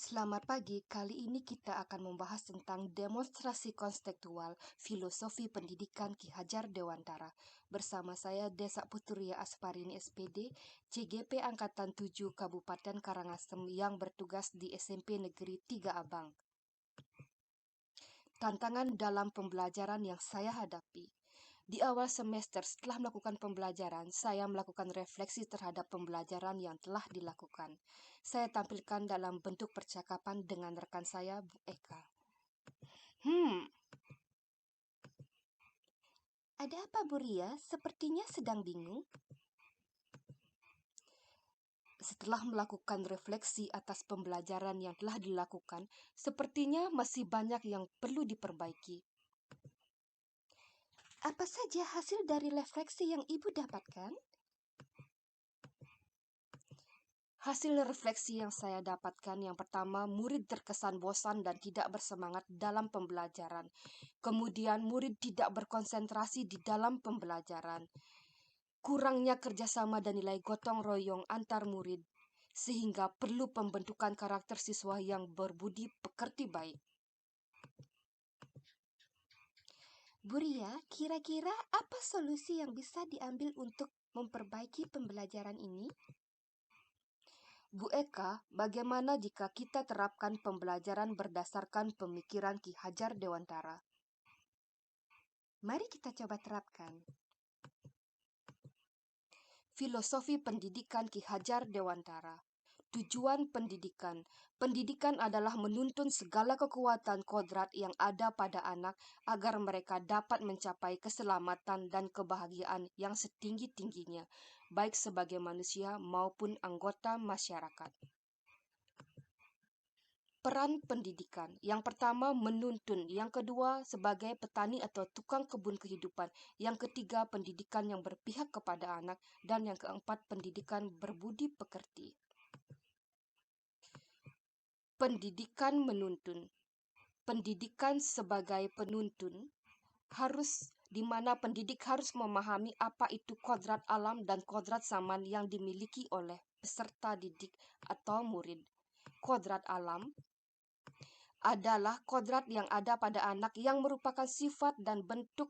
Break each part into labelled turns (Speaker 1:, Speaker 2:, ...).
Speaker 1: Selamat pagi, kali ini kita akan membahas tentang demonstrasi konstekstual filosofi pendidikan Ki Hajar Dewantara. Bersama saya Desa Puturia Asparini SPD, CGP Angkatan 7 Kabupaten Karangasem yang bertugas di SMP Negeri 3 Abang. Tantangan dalam pembelajaran yang saya hadapi. Di awal semester setelah melakukan pembelajaran, saya melakukan refleksi terhadap pembelajaran yang telah dilakukan. Saya tampilkan dalam bentuk percakapan dengan rekan saya, Bu Eka. Ada apa, Bu Ria? Sepertinya sedang bingung. Setelah melakukan refleksi atas pembelajaran yang telah dilakukan, sepertinya masih banyak yang perlu diperbaiki. Apa saja hasil dari refleksi yang Ibu dapatkan? Hasil refleksi yang saya dapatkan yang pertama, murid terkesan bosan dan tidak bersemangat dalam pembelajaran. Kemudian murid tidak berkonsentrasi di dalam pembelajaran. Kurangnya kerjasama dan nilai gotong royong antar murid, sehingga perlu pembentukan karakter siswa yang berbudi pekerti baik. Bu Ria, kira-kira apa solusi yang bisa diambil untuk memperbaiki pembelajaran ini? Bu Eka, bagaimana jika kita terapkan pembelajaran berdasarkan pemikiran Ki Hajar Dewantara? Mari kita coba terapkan. Filosofi pendidikan Ki Hajar Dewantara. Tujuan pendidikan. Pendidikan adalah menuntun segala kekuatan kodrat yang ada pada anak agar mereka dapat mencapai keselamatan dan kebahagiaan yang setinggi-tingginya, baik sebagai manusia maupun anggota masyarakat. Peran pendidikan. Yang pertama, menuntun. Yang kedua, sebagai petani atau tukang kebun kehidupan. Yang ketiga, pendidikan yang berpihak kepada anak. Dan yang keempat, pendidikan berbudi pekerti. Pendidikan menuntun. Pendidikan sebagai penuntun di mana pendidik harus memahami apa itu kodrat alam dan kodrat zaman yang dimiliki oleh peserta didik atau murid. Kodrat alam adalah kodrat yang ada pada anak yang merupakan sifat dan bentuk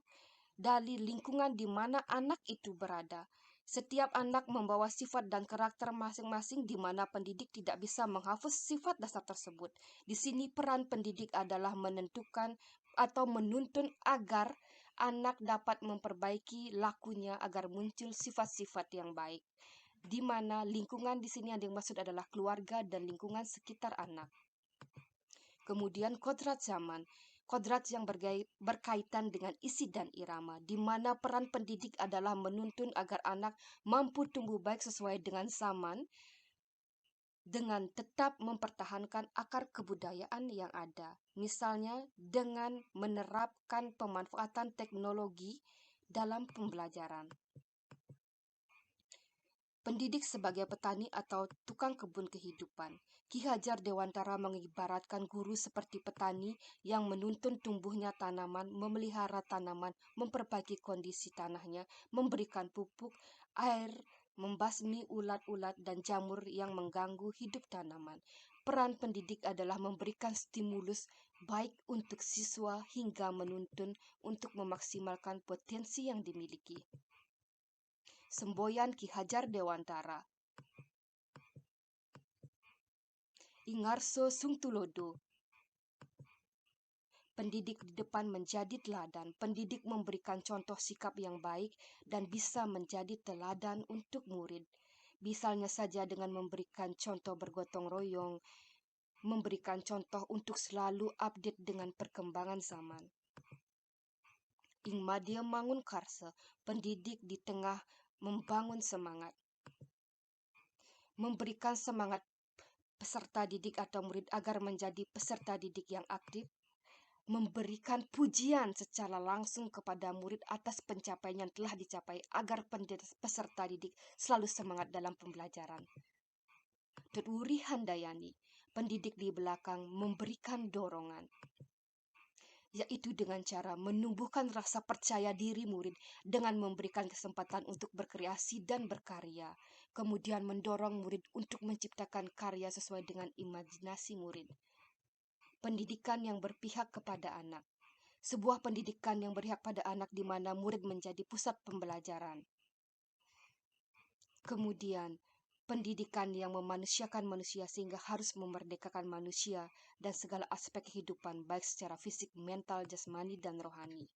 Speaker 1: dari lingkungan di mana anak itu berada. Setiap anak membawa sifat dan karakter masing-masing di mana pendidik tidak bisa menghafuz sifat dasar tersebut. Di sini peran pendidik adalah menentukan atau menuntun agar anak dapat memperbaiki lakunya agar muncul sifat-sifat yang baik. Di mana lingkungan di sini yang dimaksud adalah keluarga dan lingkungan sekitar anak. Kemudian kodrat zaman. Kodrat yang berkaitan dengan isi dan irama, di mana peran pendidik adalah menuntun agar anak mampu tumbuh baik sesuai dengan zaman, dengan tetap mempertahankan akar kebudayaan yang ada. Misalnya dengan menerapkan pemanfaatan teknologi dalam pembelajaran. Pendidik sebagai petani atau tukang kebun kehidupan. Ki Hajar Dewantara mengibaratkan guru seperti petani yang menuntun tumbuhnya tanaman, memelihara tanaman, memperbaiki kondisi tanahnya, memberikan pupuk, air, membasmi ulat-ulat dan jamur yang mengganggu hidup tanaman. Peran pendidik adalah memberikan stimulus baik untuk siswa hingga menuntun untuk memaksimalkan potensi yang dimiliki. Semboyan Ki Hajar Dewantara. Ingarso Sungtulodo. Pendidik di depan menjadi teladan. Pendidik memberikan contoh sikap yang baik dan bisa menjadi teladan untuk murid. Misalnya saja dengan memberikan contoh bergotong royong, memberikan contoh untuk selalu update dengan perkembangan zaman. Ingmadia Mangun Karsa, pendidik di tengah membangun semangat. Memberikan semangat peserta didik atau murid agar menjadi peserta didik yang aktif, memberikan pujian secara langsung kepada murid atas pencapaian yang telah dicapai agar peserta didik selalu semangat dalam pembelajaran. Tuturi Handayani, pendidik di belakang memberikan dorongan, yaitu dengan cara menumbuhkan rasa percaya diri murid dengan memberikan kesempatan untuk berkreasi dan berkarya. Kemudian mendorong murid untuk menciptakan karya sesuai dengan imajinasi murid. Pendidikan yang berpihak kepada anak. Sebuah pendidikan yang berpihak pada anak di mana murid menjadi pusat pembelajaran. Kemudian, pendidikan yang memanusiakan manusia sehingga harus memerdekakan manusia dan segala aspek kehidupan baik secara fisik, mental, jasmani, dan rohani.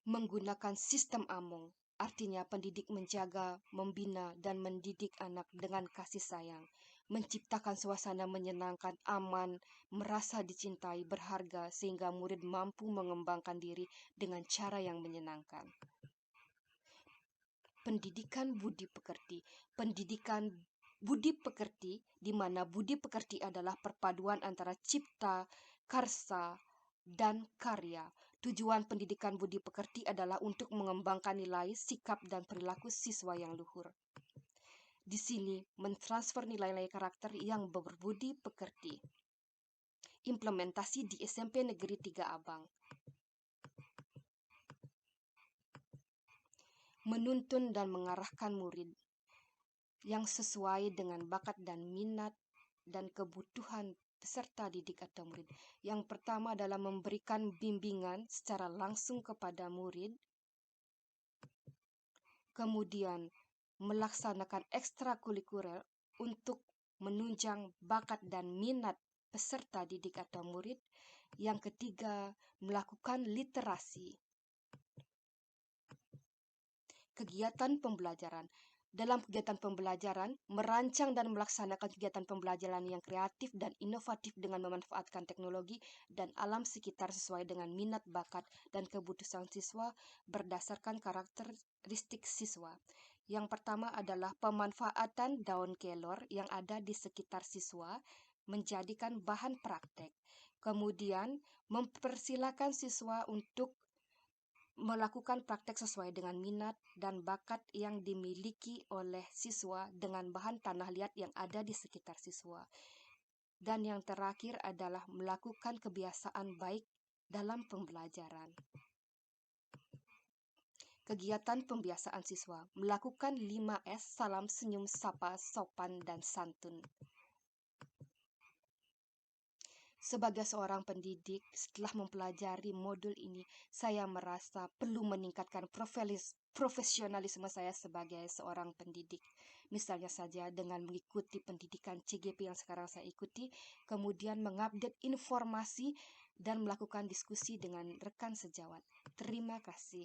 Speaker 1: Menggunakan sistem Among, artinya pendidik menjaga, membina, dan mendidik anak dengan kasih sayang, menciptakan suasana menyenangkan, aman, merasa dicintai, berharga, sehingga murid mampu mengembangkan diri dengan cara yang menyenangkan. Pendidikan budi pekerti. Pendidikan budi pekerti, di mana budi pekerti adalah perpaduan antara cipta, karsa, dan karya. Tujuan pendidikan budi pekerti adalah untuk mengembangkan nilai, sikap, dan perilaku siswa yang luhur. Di sini, mentransfer nilai-nilai karakter yang berbudi pekerti. Implementasi di SMP Negeri 3 Abang. Menuntun dan mengarahkan murid yang sesuai dengan bakat dan minat dan kebutuhan peserta didik atau murid. Yang pertama adalah memberikan bimbingan secara langsung kepada murid, kemudian melaksanakan ekstrakurikuler untuk menunjang bakat dan minat peserta didik atau murid. Yang ketiga, melakukan literasi. Kegiatan pembelajaran. Dalam kegiatan pembelajaran, merancang dan melaksanakan kegiatan pembelajaran yang kreatif dan inovatif dengan memanfaatkan teknologi dan alam sekitar sesuai dengan minat, bakat, dan kebutuhan siswa berdasarkan karakteristik siswa. Yang pertama adalah pemanfaatan daun kelor yang ada di sekitar siswa menjadikan bahan praktek. Kemudian, mempersilakan siswa untuk melakukan praktek sesuai dengan minat dan bakat yang dimiliki oleh siswa dengan bahan tanah liat yang ada di sekitar siswa. Dan yang terakhir adalah melakukan kebiasaan baik dalam pembelajaran. Kegiatan pembiasaan siswa, melakukan 5S, salam, senyum, sapa, sopan, dan santun. Sebagai seorang pendidik, setelah mempelajari modul ini, saya merasa perlu meningkatkan profesionalisme saya sebagai seorang pendidik. Misalnya saja dengan mengikuti pendidikan CGP yang sekarang saya ikuti, kemudian mengupdate informasi dan melakukan diskusi dengan rekan sejawat. Terima kasih.